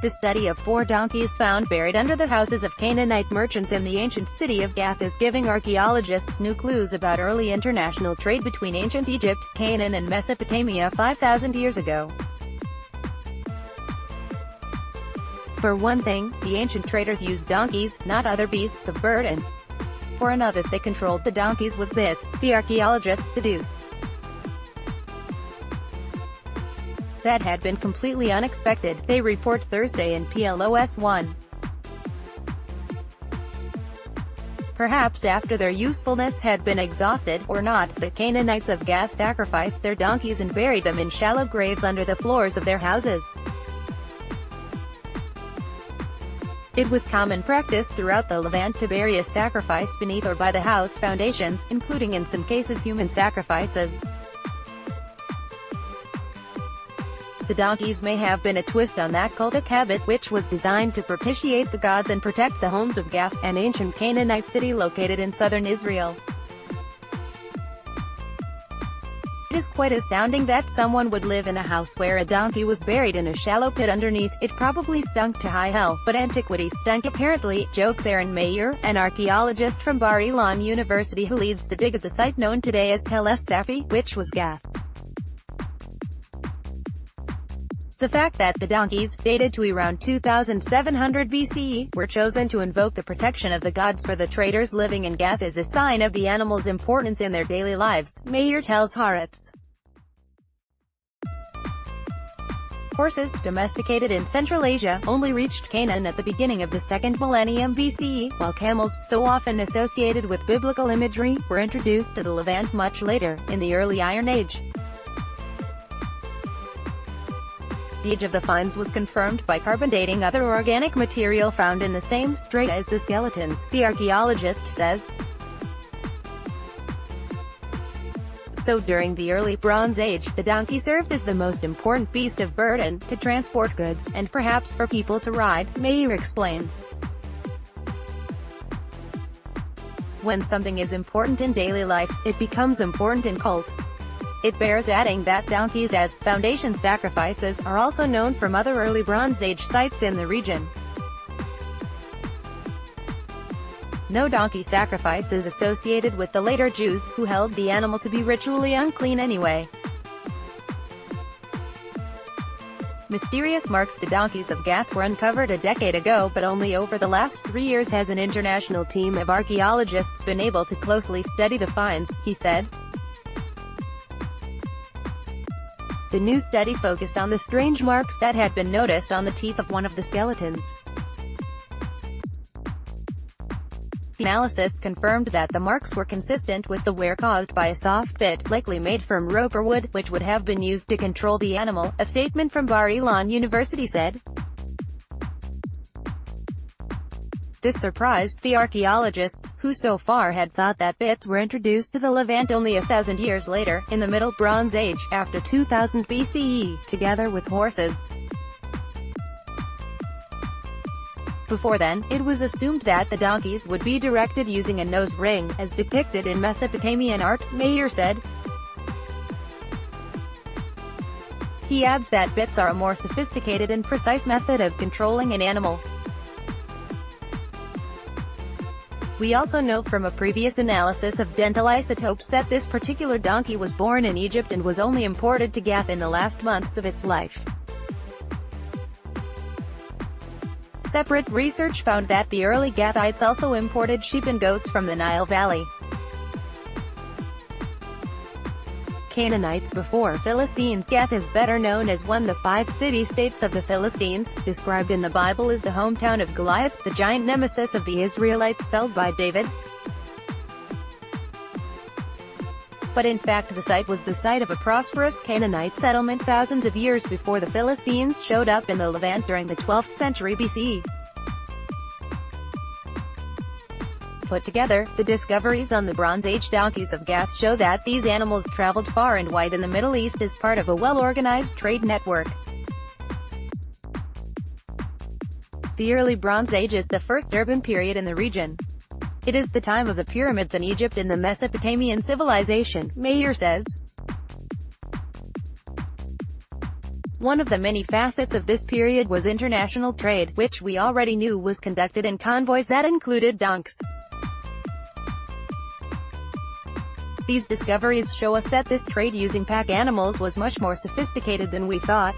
The study of 4 donkeys found buried under the houses of Canaanite merchants in the ancient city of Gath is giving archaeologists new clues about early international trade between ancient Egypt, Canaan and Mesopotamia 5,000 years ago. For one thing, the ancient traders used donkeys, not other beasts of burden. For another, they controlled the donkeys with bits, the archaeologists deduce. That had been completely unexpected, they report Thursday in PLOS 1. Perhaps after their usefulness had been exhausted, or not, the Canaanites of Gath sacrificed their donkeys and buried them in shallow graves under the floors of their houses. It was common practice throughout the Levant to bury a sacrifice beneath or by the house foundations, including in some cases human sacrifices. The donkeys may have been a twist on that cultic habit, which was designed to propitiate the gods and protect the homes of Gath, an ancient Canaanite city located in southern Israel. It is quite astounding that someone would live in a house where a donkey was buried in a shallow pit underneath. It probably stunk to high hell, but antiquity stunk apparently, jokes Aaron Mayer, an archaeologist from Bar Ilan University who leads the dig at the site known today as Tel Es Safi, which was Gath. The fact that the donkeys, dated to around 2700 BCE, were chosen to invoke the protection of the gods for the traders living in Gath is a sign of the animals' importance in their daily lives, Mayer tells Haaretz. Horses, domesticated in Central Asia, only reached Canaan at the beginning of the 2nd millennium BCE, while camels, so often associated with biblical imagery, were introduced to the Levant much later, in the early Iron Age. The age of the finds was confirmed by carbon dating other organic material found in the same strait as the skeletons, the archaeologist says. So during the early Bronze Age, the donkey served as the most important beast of burden, to transport goods, and perhaps for people to ride, Mayer explains. When something is important in daily life, it becomes important in cult. It bears adding that donkeys as foundation sacrifices are also known from other early Bronze Age sites in the region. No donkey sacrifice is associated with the later Jews, who held the animal to be ritually unclean anyway. Mysterious marks. The donkeys of Gath were uncovered a decade ago, but only over the last 3 years has an international team of archaeologists been able to closely study the finds, he said. The new study focused on the strange marks that had been noticed on the teeth of one of the skeletons. The analysis confirmed that the marks were consistent with the wear caused by a soft bit, likely made from rope or wood, which would have been used to control the animal, a statement from Bar Ilan University said. This surprised the archaeologists, who so far had thought that bits were introduced to the Levant only 1,000 years later, in the Middle Bronze Age, after 2000 BCE, together with horses. Before then, it was assumed that the donkeys would be directed using a nose ring, as depicted in Mesopotamian art, Mayer said. He adds that bits are a more sophisticated and precise method of controlling an animal. We also know from a previous analysis of dental isotopes that this particular donkey was born in Egypt and was only imported to Gath in the last months of its life. Separate research found that the early Gathites also imported sheep and goats from the Nile Valley. Canaanites before Philistines. Gath is better known as one of the 5 city-states of the Philistines, described in the Bible as the hometown of Goliath, the giant nemesis of the Israelites felled by David. But in fact the site was the site of a prosperous Canaanite settlement thousands of years before the Philistines showed up in the Levant during the 12th century BCE. Put together, the discoveries on the Bronze Age donkeys of Gath show that these animals traveled far and wide in the Middle East as part of a well-organized trade network. The early Bronze Age is the first urban period in the region. It is the time of the pyramids in Egypt and the Mesopotamian civilization, Mayer says. One of the many facets of this period was international trade, which we already knew was conducted in convoys that included donks. These discoveries show us that this trade using pack animals was much more sophisticated than we thought.